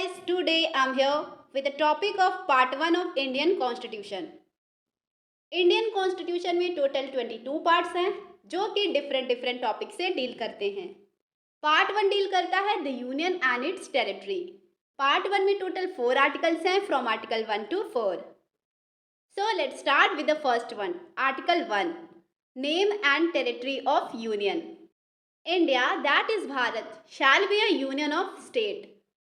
guys, today I'm here with the topic of part 1 of Indian Constitution. Indian constitution में total 22 parts हैं जो कि different topic से deal करते हैं। पार्ट 1 डील करता है the union and it's territory. Part 1 में टोटल 4 आर्टिकल्स हैं from article 1 to 4। So let's start with the first one. Article 1, name and territory of union. India that is Bharat shall be a union of state.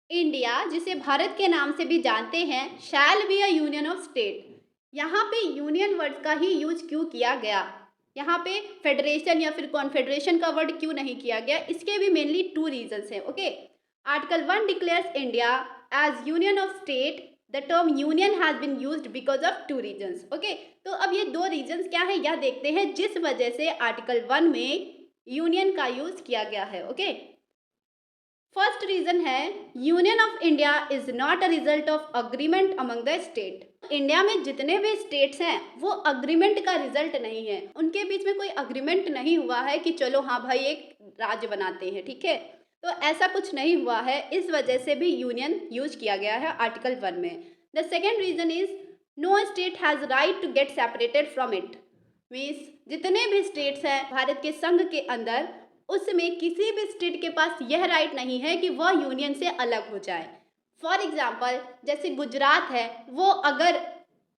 India जिसे भारत के नाम से भी जानते हैं shall be a union of state. यहाँ पे union word का ही यूज क्यों किया गया, यहाँ पे फेडरेशन या फिर कॉन्फेडरेशन का वर्ड क्यों नहीं किया गया, इसके भी मेनली 2 रीजंस हैं। Okay, article 1 declares India as union of state. The term union has been used because of 2 reasons. Okay, तो अब ये 2 रीजंस क्या है यह देखते हैं जिस वजह से आर्टिकल 1 में यूनियन का यूज किया गया है। ओके, फर्स्ट रीजन है union of India is not a result of agreement among the state. India में जितने भी स्टेट्स हैं वो अग्रीमेंट का रिजल्ट नहीं है, उनके बीच में कोई अग्रीमेंट नहीं हुआ है कि चलो हाँ भाई एक राज्य बनाते हैं, ठीक है, तो ऐसा कुछ नहीं हुआ है। इस वजह से भी यूनियन यूज किया गया है आर्टिकल 1 में। The second reason is no state has right to get separated from it. Means जितने भी स्टेट्स हैं भारत के संघ के अंदर, उसमें किसी भी स्टेट के पास यह राइट नहीं है कि वह यूनियन से अलग हो जाए। फॉर एग्जाम्पल जैसे गुजरात है, वो अगर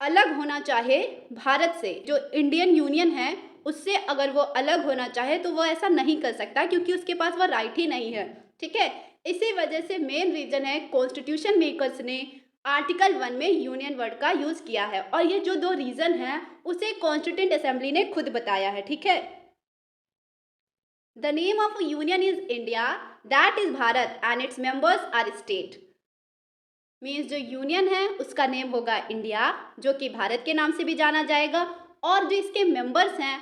अलग होना चाहे भारत से, जो इंडियन यूनियन है उससे अगर वो अलग होना चाहे तो वो ऐसा नहीं कर सकता क्योंकि उसके पास वह राइट ही नहीं है, ठीक है। इसी वजह से मेन रीजन है कॉन्स्टिट्यूशन मेकर्स ने आर्टिकल 1 में यूनियन वर्ड का यूज किया है, और ये जो 2 रीजन है उसे कॉन्स्टिट्यूंट असेंबली ने खुद बताया है, ठीक है। The name of union is India that is Bharat and its members are state. Means जो यूनियन है उसका नेम होगा इंडिया, जो कि भारत के नाम से भी जाना जाएगा, और जो इसके मेंबर्स हैं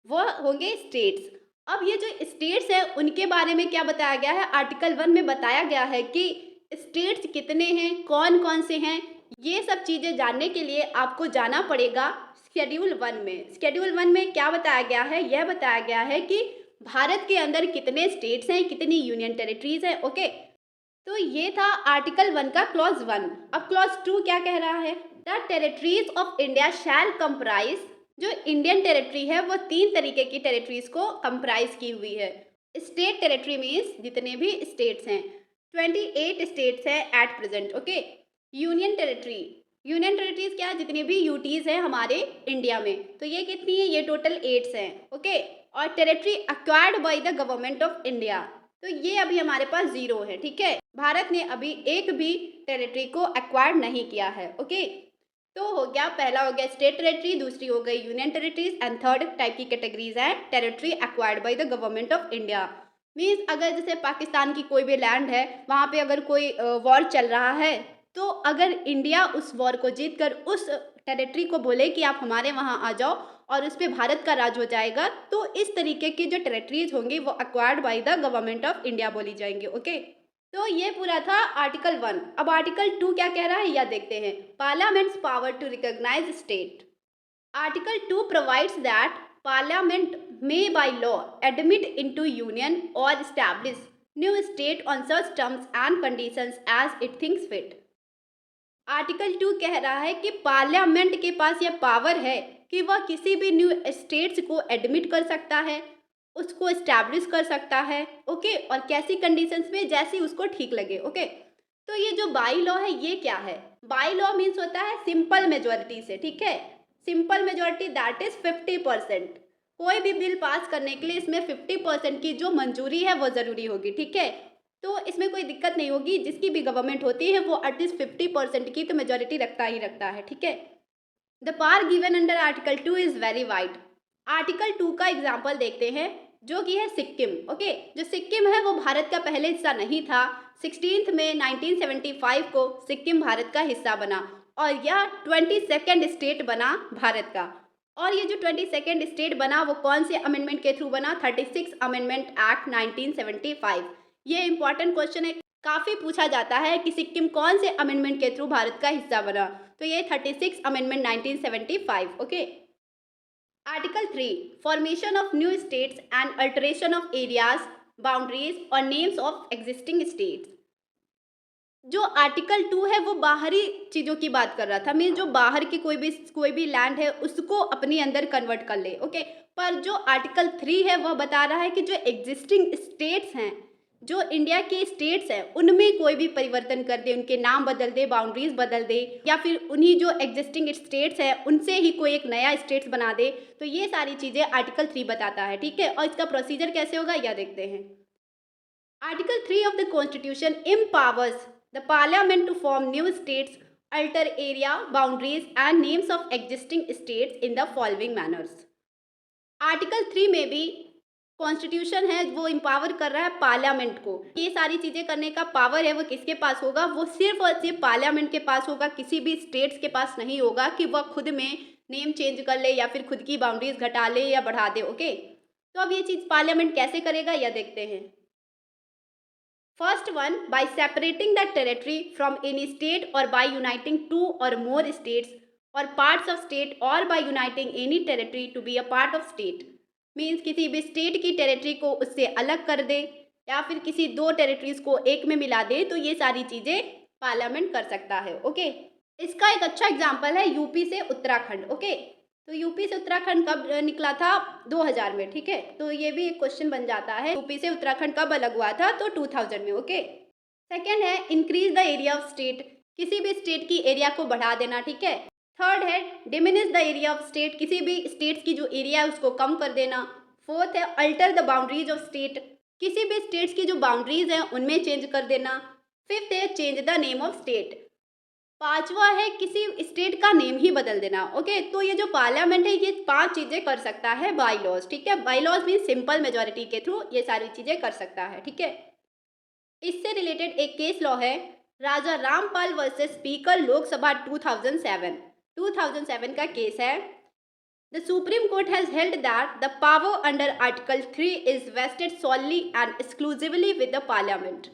वह होंगे स्टेट्स। अब ये जो स्टेट्स हैं उनके बारे में क्या बताया गया है, आर्टिकल 1 में बताया गया है कि स्टेट्स कितने हैं, कौन कौन से हैं। ये सब चीज़ें जानने के लिए आपको जाना पड़ेगा शेड्यूल 1 में। शेड्यूल 1 में क्या बताया गया है, यह बताया गया है कि भारत के अंदर कितने स्टेट्स हैं, कितनी यूनियन टेरिटरीज हैं। ओके, तो ये था आर्टिकल 1 का क्लॉज 1। अब क्लॉज 2 क्या कह रहा है, the territories of India shall comprise. जो इंडियन टेरिटरी है वो 3 तरीके की टेरिटरीज को कंप्राइज की हुई है। स्टेट टेरिटरी मीन्स जितने भी स्टेट्स हैं, 28 स्टेट्स हैं at present. Okay, union territory, union territories क्या, जितनी भी यूटीज हैं हमारे इंडिया में, तो ये कितनी है, ये टोटल 8 हैं। ओके, और territory acquired by the government of India, तो ये अभी हमारे पास 0 है, ठीक है। भारत ने अभी एक भी टेरिटरी को एक्वायर्ड नहीं किया है। ओके, तो हो गया, पहला हो गया स्टेट टेरिटरी, दूसरी हो गई union territories, and third type की कैटेगरीज है territory acquired by the government of India. Means अगर जैसे पाकिस्तान की कोई भी लैंड है, वहाँ पे अगर कोई वॉर चल रहा है, तो अगर इंडिया उस वॉर को जीतकर उस टेरिटरी को बोले कि आप हमारे वहाँ आ जाओ और उस पर भारत का राज हो जाएगा, तो इस तरीके की जो टेरिटरीज होंगी वो acquired by the government of India बोली जाएंगी। ओके, तो ये पूरा था आर्टिकल 1। अब आर्टिकल 2 क्या कह रहा है यह देखते हैं। Parliament's power to recognise state. Article 2 provides that parliament may by law admit into union और establish new state on such terms and conditions as it thinks fit. Article 2 कह रहा है कि पार्लियामेंट के पास यह पावर है कि वह किसी भी न्यू स्टेट्स को एडमिट कर सकता है, उसको एस्टैब्लिश कर सकता है। ओके, और कैसी कंडीशंस में, जैसी उसको ठीक लगे। ओके, तो ये जो बाई लॉ है ये क्या है, बाई लॉ मीन्स होता है सिंपल मेजोरिटी से, ठीक है। Simple majority that is 50%। कोई भी बिल पास करने के लिए इसमें 50% की जो मंजूरी है वो ज़रूरी होगी, ठीक है। तो इसमें कोई दिक्कत नहीं होगी, जिसकी भी गवर्नमेंट होती है वो एटलीस्ट 50% की तो मेजोरिटी रखता ही रखता है, ठीक है। The power given under article 2 is very wide. Article 2 का एग्जाम्पल देखते हैं जो कि है सिक्किम। ओके, जो सिक्किम है वो भारत का पहले हिस्सा नहीं था। 16 मई 1975 को सिक्किम भारत का हिस्सा बना और यह 22nd स्टेट बना भारत का। और ये जो 22nd स्टेट बना वो कौन से अमेंडमेंट के थ्रू बना, 36 अमेंडमेंट एक्ट 1975। ये इंपॉर्टेंट क्वेश्चन है, काफ़ी पूछा जाता है कि सिक्किम कौन से अमेंडमेंट के थ्रू भारत का हिस्सा बना, तो ये 36 amendment 1975। Okay, article 3 formation of new states and alteration of areas, boundaries और नेम्स ऑफ एग्जिस्टिंग स्टेट्स। जो आर्टिकल 2 है वो बाहरी चीज़ों की बात कर रहा था, मीन्स जो बाहर की कोई भी लैंड है उसको अपने अंदर कन्वर्ट कर ले, ओके। पर जो आर्टिकल 3 है वह बता रहा है कि जो एग्जिस्टिंग स्टेट्स हैं, जो इंडिया के स्टेट्स हैं, उनमें कोई भी परिवर्तन कर दे, उनके नाम बदल दे, बाउंड्रीज बदल दे, या फिर उन्हीं जो एग्जिस्टिंग स्टेट्स हैं उनसे ही कोई एक नया स्टेट्स बना दे, तो ये सारी चीज़ें आर्टिकल 3 बताता है, ठीक है। और इसका प्रोसीजर कैसे होगा यह देखते हैं। Article 3 of the Constitution empowers the Parliament to form new states, alter area, boundaries and names of existing states in the following manners. Article 3 में भी कॉन्स्टिट्यूशन है वो इम्पावर कर रहा है पार्लियामेंट को। ये सारी चीज़ें करने का पावर है वो किसके पास होगा, वो सिर्फ और सिर्फ पार्लियामेंट के पास होगा, किसी भी स्टेट्स के पास नहीं होगा कि वह खुद में नेम चेंज कर ले या फिर खुद की बाउंड्रीज घटा ले या बढ़ा दे, ओके। तो अब ये चीज़ पार्लियामेंट कैसे करेगा यह देखते हैं। First one, by separating the territory from any state or by uniting two or more states or parts of state or by uniting any territory to be a part of state. Means किसी भी state की territory को उससे अलग कर दे या फिर किसी दो टेरिटरीज को एक में मिला दे, तो ये सारी चीज़ें पार्लियामेंट कर सकता है, ओके। इसका एक अच्छा एग्जाम्पल है यूपी से उत्तराखंड, ओके। तो यूपी से उत्तराखंड कब निकला था, 2000 में, ठीक है। तो ये भी एक क्वेश्चन बन जाता है, यूपी से उत्तराखंड कब अलग हुआ था, तो 2000 में, ओके। सेकेंड है increase the area of state, किसी भी स्टेट की एरिया को बढ़ा देना, ठीक है। थर्ड है diminish the area of state, किसी भी स्टेट की जो एरिया है उसको कम कर देना। फोर्थ है alter the boundaries of state, किसी भी स्टेट्स की जो बाउंड्रीज हैं उनमें चेंज कर देना। फिफ्थ है change the name of state, पांचवा है किसी स्टेट का नेम ही बदल देना, ओके। तो ये जो पार्लियामेंट है ये 5 चीज़ें कर सकता है बाई लॉज, ठीक है। By laws mean simple majority के थ्रू ये सारी चीज़ें कर सकता है, ठीक है। इससे रिलेटेड एक केस लॉ है राजा रामपाल वर्सेस स्पीकर लोकसभा 2007 का केस है। The supreme court has held that the power under article 3 is vested solely and exclusively with the parliament.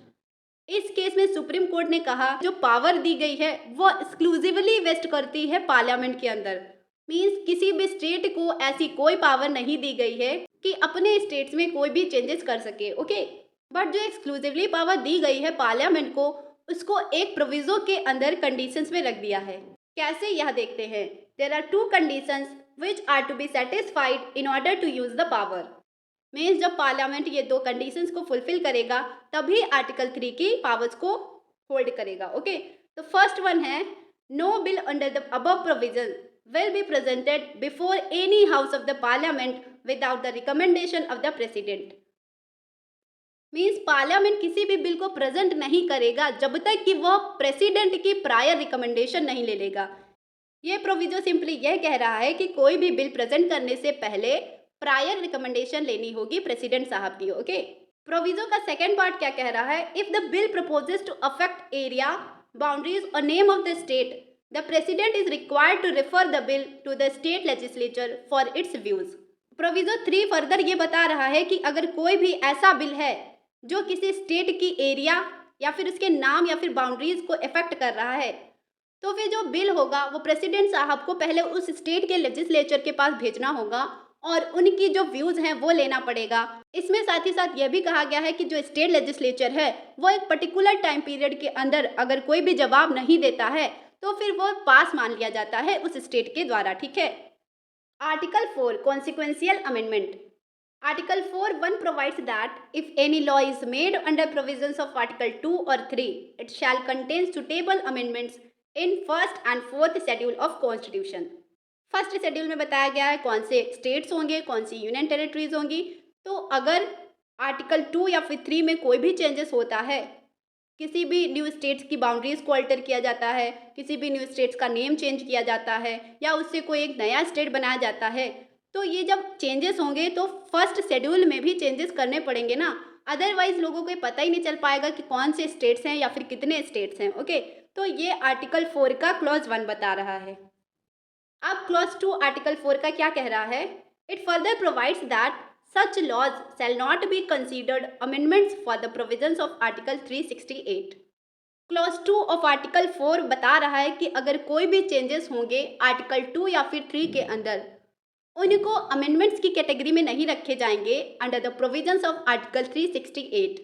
इस केस में सुप्रीम कोर्ट ने कहा जो पावर दी गई है वो एक्सक्लूसिवली वेस्ट करती है पार्लियामेंट के अंदर। मींस किसी भी स्टेट को ऐसी कोई पावर नहीं दी गई है कि अपने स्टेट्स में कोई भी चेंजेस कर सके, ओके। बट जो एक्सक्लूसिवली पावर दी गई है पार्लियामेंट को, उसको एक प्रोविजो के अंदर कंडीशंस में रख दिया है। कैसे यह देखते हैं। There are 2 conditions which are to be satisfied in order to use the power. Means जब पार्लियामेंट ये 2 कंडीशंस को फुलफिल करेगा तभी आर्टिकल 3 की पावर्स को होल्ड करेगा, ओके। तो फर्स्ट वन है no bill under the above provision will be presented before any house of the parliament without the recommendation of the president. Means parliament किसी भी बिल को प्रेजेंट नहीं करेगा जब तक कि वह प्रेसिडेंट की प्रायर रिकमेंडेशन नहीं ले लेगा। ये प्रोविजो सिंपली यह कह रहा है कि कोई भी बिल प्रेजेंट करने से पहले प्रायर रिकमेंडेशन लेनी होगी प्रेसिडेंट साहब की, ओके। प्रोविजो का सेकेंड पार्ट क्या कह रहा है, if the bill proposes to affect area boundaries और name of the state the president is required to refer the bill to the state legislature for its views. Proviso 3 further ये बता रहा है कि अगर कोई भी ऐसा बिल है जो किसी स्टेट की एरिया या फिर उसके नाम या फिर बाउंड्रीज को इफेक्ट कर रहा है, तो फिर जो बिल होगा वो प्रेसिडेंट साहब को पहले उस स्टेट के लेजिस्लेचर के पास भेजना होगा और उनकी जो व्यूज़ हैं वो लेना पड़ेगा। इसमें साथ ही साथ यह भी कहा गया है कि जो स्टेट लेजिस्लेचर है वो एक पर्टिकुलर टाइम पीरियड के अंदर अगर कोई भी जवाब नहीं देता है तो फिर वो पास मान लिया जाता है उस स्टेट के द्वारा, ठीक है। Article 4 consequential amendment. Article 4(1) provides that if any law is made under provisions of Article 2 or 3, it shall contain suitable amendments in first and fourth schedule of Constitution. First schedule में बताया गया है कौन से स्टेट्स होंगे, कौन सी union territories होंगी। तो अगर आर्टिकल 2 या फिर 3 में कोई भी चेंजेस होता है, किसी भी न्यू स्टेट्स की बाउंड्रीज को अल्टर किया जाता है, किसी भी न्यू स्टेट्स का नेम चेंज किया जाता है या उससे कोई एक नया स्टेट बनाया जाता है, तो ये जब चेंजेस होंगे तो फर्स्ट शेड्यूल में भी चेंजेस करने पड़ेंगे ना, अदरवाइज लोगों को पता ही नहीं चल पाएगा कि कौन से स्टेट्स हैं या फिर कितने स्टेट्स हैं, ओके। तो ये आर्टिकल 4 का क्लॉज 1 बता रहा है। अब क्लॉज 2 आर्टिकल 4 का क्या कह रहा है, it further provides that such laws shall not be considered amendments for the provisions of article 368। Clause 2 of article 4 बता रहा है कि अगर कोई भी चेंजेस होंगे आर्टिकल 2 या फिर 3 के अंदर, उनको अमेंडमेंट्स की कैटेगरी में नहीं रखे जाएंगे under the provisions of article 368।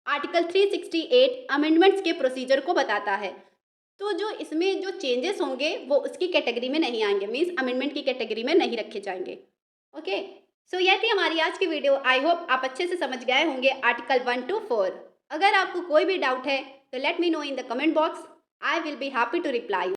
Article 368 amendments के प्रोसीजर को बताता है। तो जो इसमें जो चेंजेस होंगे वो उसकी कैटेगरी में नहीं आएंगे, मीन्स अमेंडमेंट की कैटेगरी में नहीं रखे जाएंगे। ओके, सो यह थी हमारी आज की वीडियो। आई होप आप अच्छे से समझ गए होंगे आर्टिकल 1 to 4। अगर आपको कोई भी डाउट है तो let me know in the comment box. I will be happy to reply.